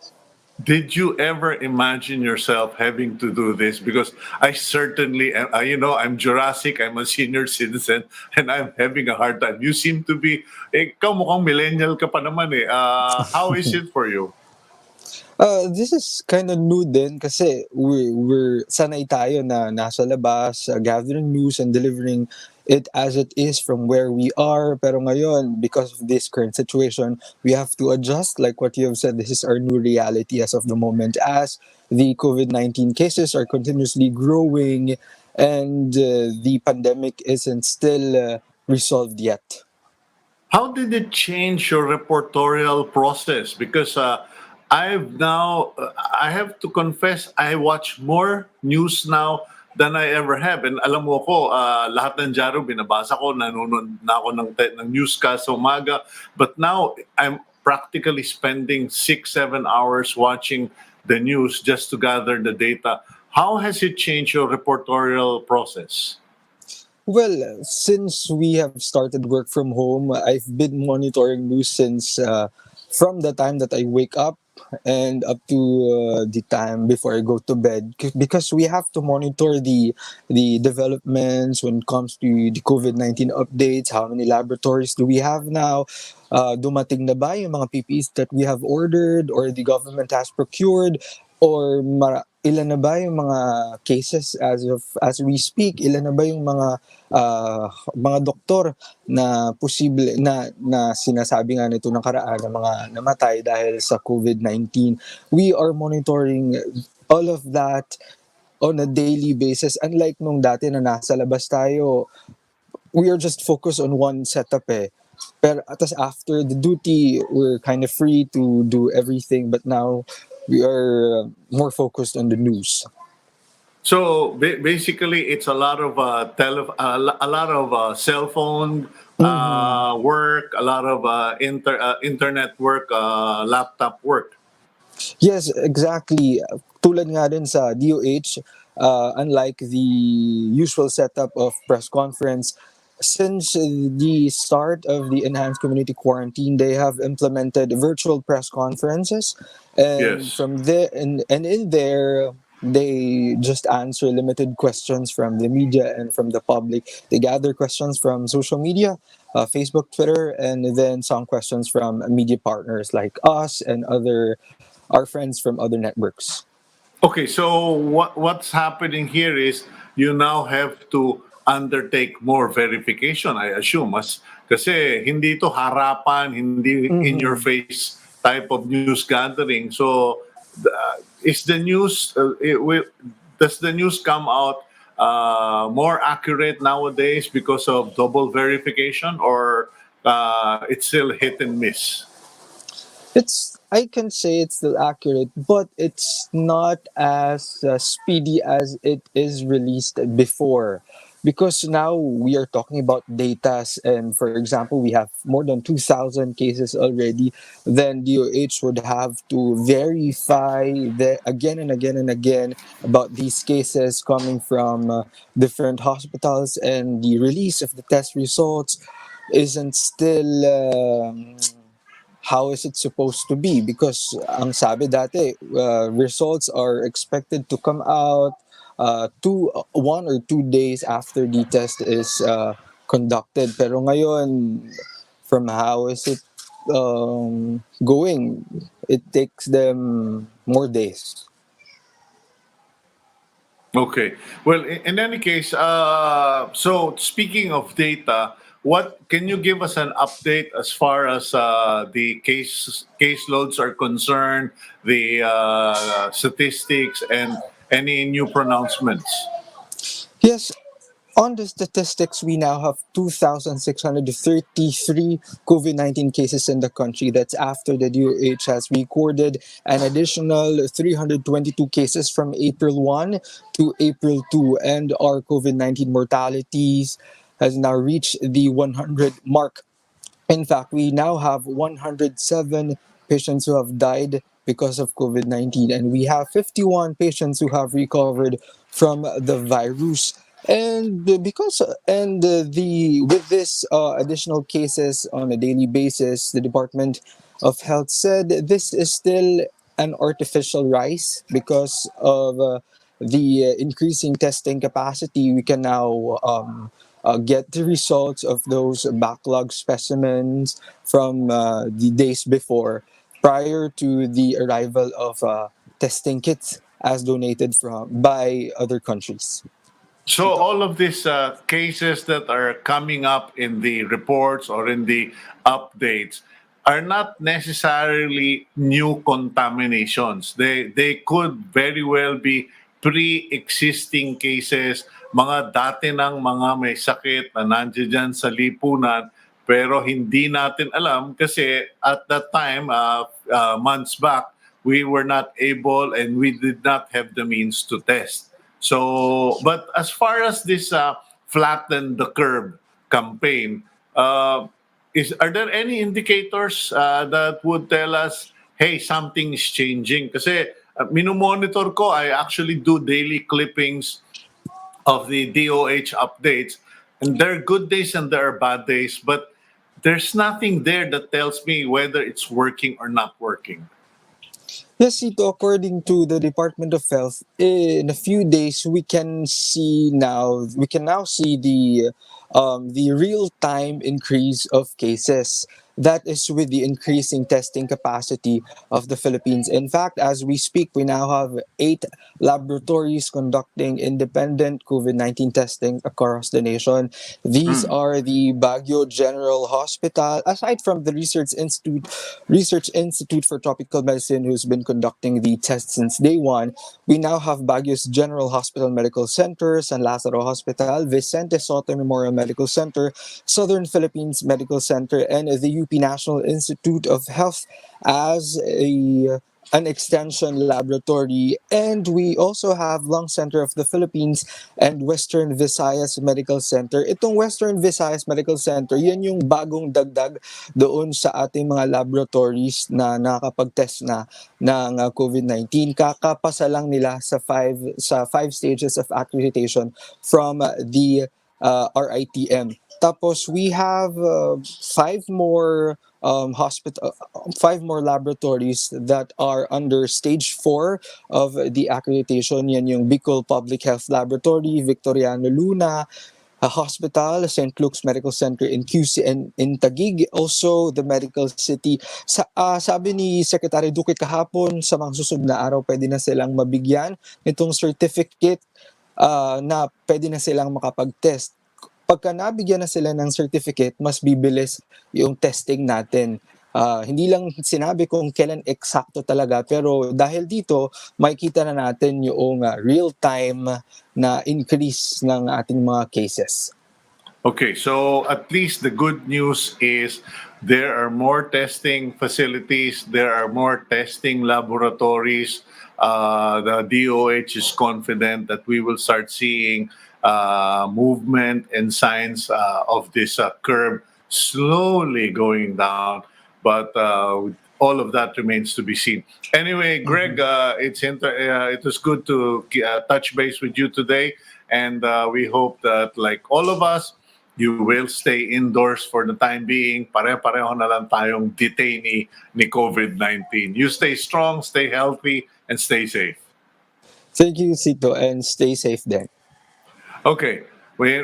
Did you ever imagine yourself having to do this? Because I certainly, I'm Jurassic, I'm a senior citizen, and I'm having a hard time. You seem to be, ikaw mukhang millennial ka pa naman eh. How is it for you? This is kind of new din kasi we're sanay tayo na nasa labas, gathering news and delivering it as it is from where we are. Pero ngayon, because of this current situation, we have to adjust. Like what you have said, this is our new reality as of the moment as the COVID-19 cases are continuously growing and the pandemic isn't still resolved yet. How did it change your reportorial process? Because I have to confess, I watch more news now than I ever have. And alam mo ko, lahat ng dyaryo binabasa ko, nanonood na ako ng newscast sa umaga. But now, I'm practically spending 6-7 hours watching the news just to gather the data. How has it changed your reportorial process? Well, since we have started work from home, I've been monitoring news since from the time that I wake up and up to the time before I go to bed because we have to monitor the developments when it comes to the COVID-19 updates. How many laboratories do we have now? Dumating na ba yung mga PPEs that we have ordered or the government has procured? Or ilan na ba yung mga cases as we speak? Ilan na ba yung mga doktor na posible na sinasabi nga nito nakaraan na mga namatay dahil sa COVID-19? We are monitoring all of that on a daily basis. Unlike nung dati na nasa labas tayo, we are just focused on one setup eh. Pero after the duty, we're kind of free to do everything. But now, we are more focused on the news. So basically, it's a lot of a lot of cell phone work, a lot of internet work, laptop work. Yes, exactly. Tulad nga din sa DOH, unlike the usual setup of press conference, since the start of the enhanced community quarantine, they have implemented virtual press conferences, and Yes. from there, and in there, they just answer limited questions from the media and from the public. They gather questions from social media, Facebook, Twitter, and then some questions from media partners like us and our friends from other networks. Okay, so what's happening here is you now have to undertake more verification, I assume. Kasi hindi to harapan, hindi in your face type of news gathering. So, is the news does the news come out more accurate nowadays because of double verification, or it's still hit and miss? It's I can say it's still accurate, but it's not as speedy as it is released before. Because now we are talking about datas, and for example, we have more than 2,000 cases already. Then DOH would have to verify again and again and again about these cases coming from different hospitals, and the release of the test results isn't still. How is it supposed to be? Because ang sabi dati, results are expected to come out 1 or 2 days after the test is conducted. Pero ngayon, from how is it going, it takes them more days. Okay. Well, in any case, so speaking of data, what can you give us an update as far as the caseloads are concerned, the statistics, and any new pronouncements? Yes, on the statistics, we now have 2,633 COVID 19 cases in the country. That's after the DOH has recorded an additional 322 cases from April 1 to April 2. And our COVID 19 mortalities has now reached the 100 mark. In fact, we now have 107 patients who have died because of COVID 19, and we have 51 patients who have recovered from the virus. And the with this additional cases on a daily basis, the Department of Health said this is still an artificial rise because of the increasing testing capacity. We can now get the results of those backlog specimens from the days before, prior to the arrival of testing kits as donated by other countries. So all of these cases that are coming up in the reports or in the updates are not necessarily new contaminations. They could very well be pre-existing cases, mga dati ng mga may sakit na nandiyan dyan sa lipunan, pero hindi natin alam kasi at that time, months back, we were not able and we did not have the means to test. So, but as far as this flatten the curve campaign, are there any indicators that would tell us, hey, something is changing? Kasi minomonitor ko, I actually do daily clippings of the DOH updates, and there are good days and there are bad days, but there's nothing there that tells me whether it's working or not working. Yes, Ito, according to the Department of Health, in a few days we can now see the real time increase of cases. That is with the increasing testing capacity of the Philippines. In fact, as we speak, we now have 8 laboratories conducting independent COVID 19 testing across the nation. These are the Baguio General Hospital, aside from the Research Institute for Tropical Medicine, who's been conducting the test since day one. We now have Baguio's General Hospital Medical Center, San Lazaro Hospital, Vicente Soto Memorial Medical Center, Southern Philippines Medical Center, and the UP National Institute of Health as an extension laboratory. And we also have Lung Center of the Philippines and Western Visayas Medical Center. Itong Western Visayas Medical Center, yan yung bagong dagdag doon sa ating mga laboratories na nakapag-test na ng COVID-19. Kakapasa lang nila sa five stages of accreditation from the RITM. Tapos we have five more laboratories that are under stage 4 of the accreditation. Yan yung Bicol Public Health Laboratory, Victoriano Luna Hospital, St. Luke's Medical Center in QC and in Taguig, also the Medical City. Sabi ni Secretary Duque kahapon, sa mga susunod na araw pwede na silang mabigyan nitong certificate na pwede na silang makapag-test. Pagka nabigyan na sila ng certificate, mas bibilis yung testing natin. Hindi lang sinabi kung kailan eksakto talaga, pero dahil dito, makikita na natin yung real-time na increase ng ating mga cases. Okay, so at least the good news is there are more testing facilities, there are more testing laboratories. The DOH is confident that we will start seeing movement and signs of this curve slowly going down, but all of that remains to be seen. Anyway, Greg, it was good to touch base with you today, and we hope that, like all of us, you will stay indoors for the time being. Pare-pareho na lang tayong detainee ni COVID-19. You stay strong, stay healthy, and stay safe. Thank you, Sito, and stay safe then. Okay.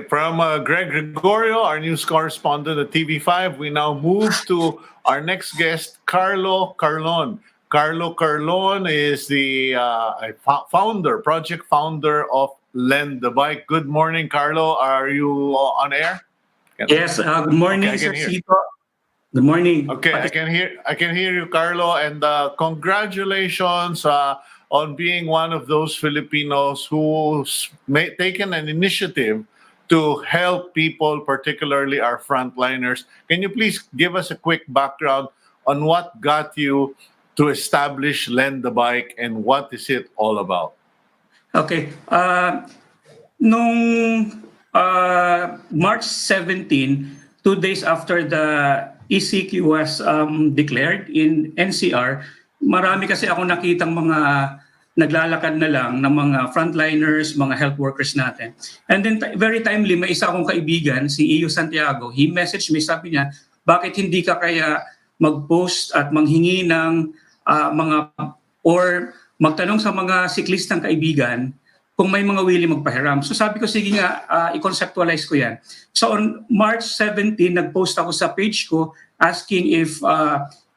From Greg Gregorio, our news correspondent at TV5, we now move to our next guest, Carlo Carlon. Carlo Carlon is the project founder of Lend the Bike. Good morning, Carlo. Are you on air? Yes, good morning, Okay, I Sir can hear. Sito. Good morning. Okay, I can hear you, Carlo, and congratulations on being one of those Filipinos who's taken an initiative to help people, particularly our frontliners. Can you please give us a quick background on what got you to establish Lend the Bike and what is it all about? Okay. Nung March 17, 2 days after the ECQ was declared in NCR, marami kasi ako nakitang mga naglalakad na lang ng mga frontliners, mga health workers natin. And then very timely, may isa akong kaibigan, si Iyo Santiago. He messaged me, sabi niya, bakit hindi ka kaya mag-post at manghingi ng mga or magtanong sa mga siklistang kaibigan kung may mga willing magpahiram. So sabi ko, sige nga, i-conceptualize ko yan. So on March 17, nag-post ako sa page ko asking if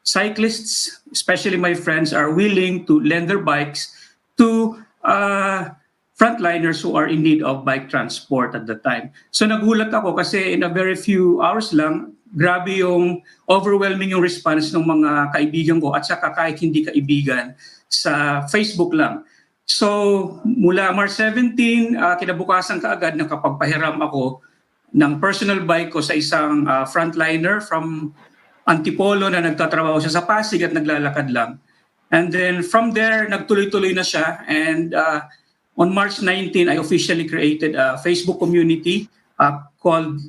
cyclists, especially my friends, are willing to lend their bikes to frontliners who are in need of bike transport at the time. So nagulat ako kasi in a very few hours lang, grabe yung overwhelming yung response ng mga kaibigan ko at saka kahit hindi kaibigan sa Facebook lang. So mula March 17, kinabukasan kaagad nakapagpahiram ako ng personal bike ko sa isang frontliner from Antipolo na nagtatrabaho siya sa Pasig at naglalakad lang. And then from there, nagtuloy-tuloy na siya. And on March 19, I officially created a Facebook community called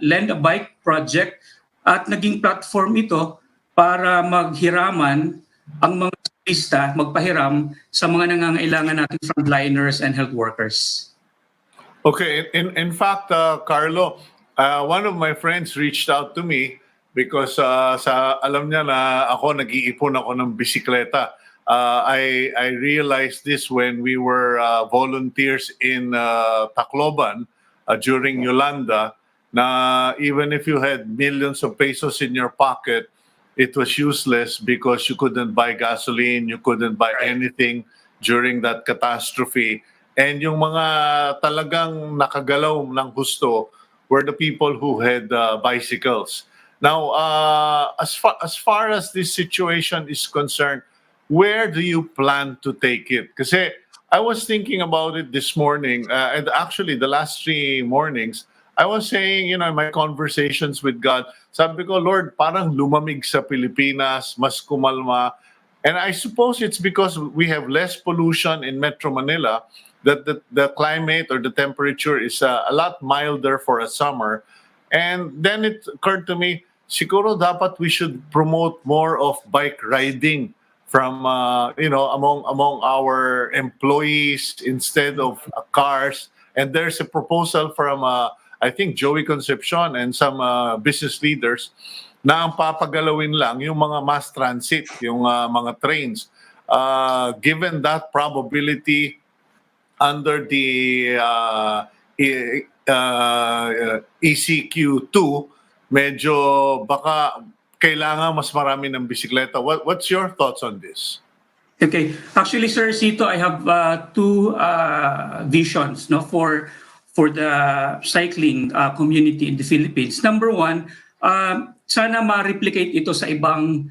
Lend a Bike Project. At naging platform ito para maghiraman ang mga lista, magpahiram sa mga nangangailangan nating frontliners and health workers. Okay, in fact, Carlo, one of my friends reached out to me because alam niya na ako nag-iipon ako ng bisikleta. I realized this when we were volunteers in Tacloban during Yolanda, na even if you had millions of pesos in your pocket, it was useless because you couldn't buy gasoline, you couldn't buy anything during that catastrophe. And yung mga talagang nakagalaw ng husto were the people who had bicycles. Now, as far as this situation is concerned, where do you plan to take it? Kasi I was thinking about it this morning, and actually the last 3 mornings, I was saying, in my conversations with God, sabi ko, Lord, parang lumamig sa Pilipinas, mas kumalma. And I suppose it's because we have less pollution in Metro Manila, that the climate or the temperature is a lot milder for a summer. And then it occurred to me, siguro dapat we should promote more of bike riding from among our employees instead of cars. And there's a proposal from I think Joey Concepcion and some business leaders na ang papagalawin lang yung mga mass transit, yung mga trains. Given that probability under the ECQ2, medyo baka kailangan mas marami ng bisikleta. What's your thoughts on this? Okay. Actually, Sir Sito, I have two visions for the cycling community in the Philippines. Number one, Sana ma-replicate ito sa ibang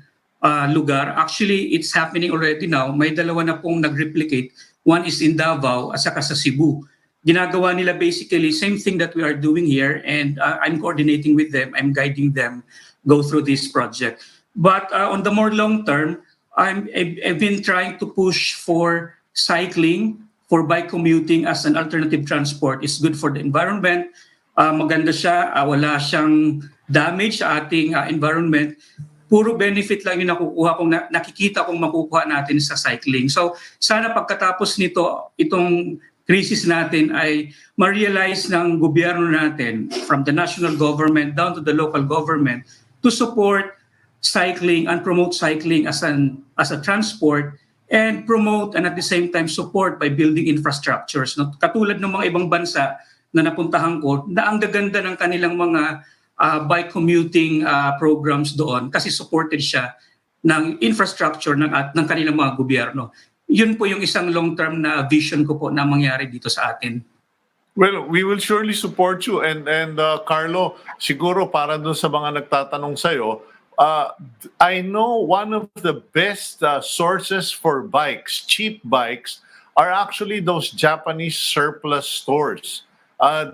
lugar. Actually, it's happening already now. May dalawa na pong nag-replicate. One is in Davao at saka sa Cebu. Ginagawa nila basically same thing that we are doing here, and I'm coordinating with them. I'm guiding them go through this project. But on the more long term, I've been trying to push for cycling, for bike commuting as an alternative transport. It's good for the environment. Maganda siya, wala siyang damage sa ating environment. Puro benefit lang yung nakukuha kung nakikita kong makukuha natin sa cycling. So sana pagkatapos nito, itong crisis natin ay ma-realize ng gobyerno natin from the national government down to the local government to support cycling and promote cycling as a transport and promote and at the same time support by building infrastructures. No? Katulad ng mga ibang bansa na napuntahan ko na ang gaganda ng kanilang mga bike commuting programs doon kasi supported siya ng infrastructure ng kanilang mga gobyerno. Yun po yung isang long-term na vision ko po na mangyari dito sa atin. Well, we will surely support you. And Carlo, siguro para doon sa mga nagtatanong sa'yo, I know one of the best sources for bikes, cheap bikes, are actually those Japanese surplus stores.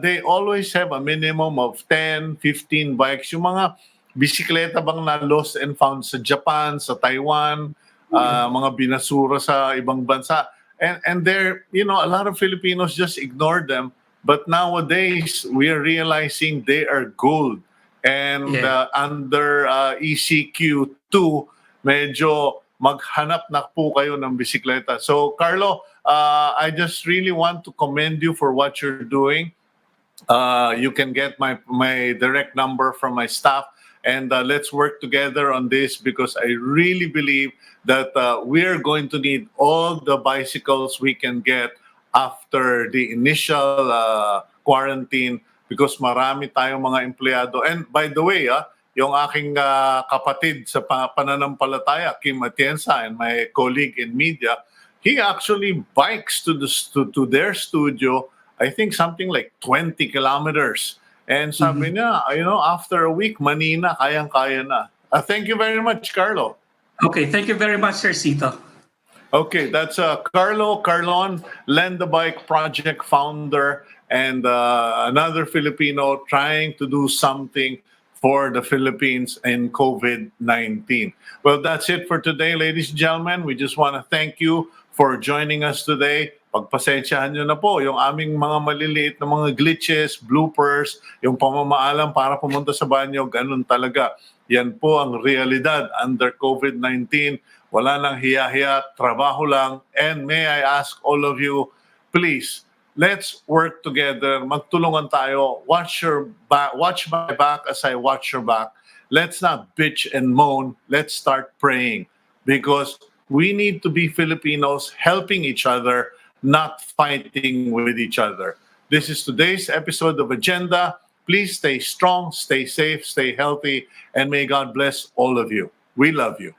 They always have a minimum of 10, 15 bikes. Yung mga bisikleta bang na lost and found sa Japan, sa Taiwan, mga binasura sa ibang bansa. And there, a lot of Filipinos just ignore them. But nowadays, we are realizing they are gold. And under ECQ2, medyo maghanap na po kayo ng bisikleta. So, Carlo, I just really want to commend you for what you're doing. You can get my direct number from my staff, and let's work together on this because I really believe that we're going to need all the bicycles we can get after the initial quarantine because marami tayong mga empleyado. And by the way, yung aking kapatid sa pananampalataya, Kim Atienza, and my colleague in media, he actually bikes to their studio, I think something like 20 kilometers. And sabi niya, after a week, manina, kayang-kaya na. Thank you very much, Carlo. Okay, thank you very much, Sir Sito. Okay, that's Carlo Carlon, Lend the Bike Project founder, and another Filipino trying to do something for the Philippines in COVID-19. Well, that's it for today, ladies and gentlemen. We just want to thank you for joining us today. Pagpasensyahan nyo na po yung aming mga maliliit na mga glitches, bloopers, yung pamamaalam para pumunta sa banyo, ganun talaga. Yan po ang realidad under COVID-19. Wala nang hiya-hiya, trabaho lang. And may I ask all of you, please, let's work together. Magtulungan tayo. Watch my back as I watch your back. Let's not bitch and moan. Let's start praying because we need to be Filipinos helping each other, not fighting with each other. This is today's episode of Agenda. Please stay strong, stay safe, stay healthy, and may God bless all of you. We love you.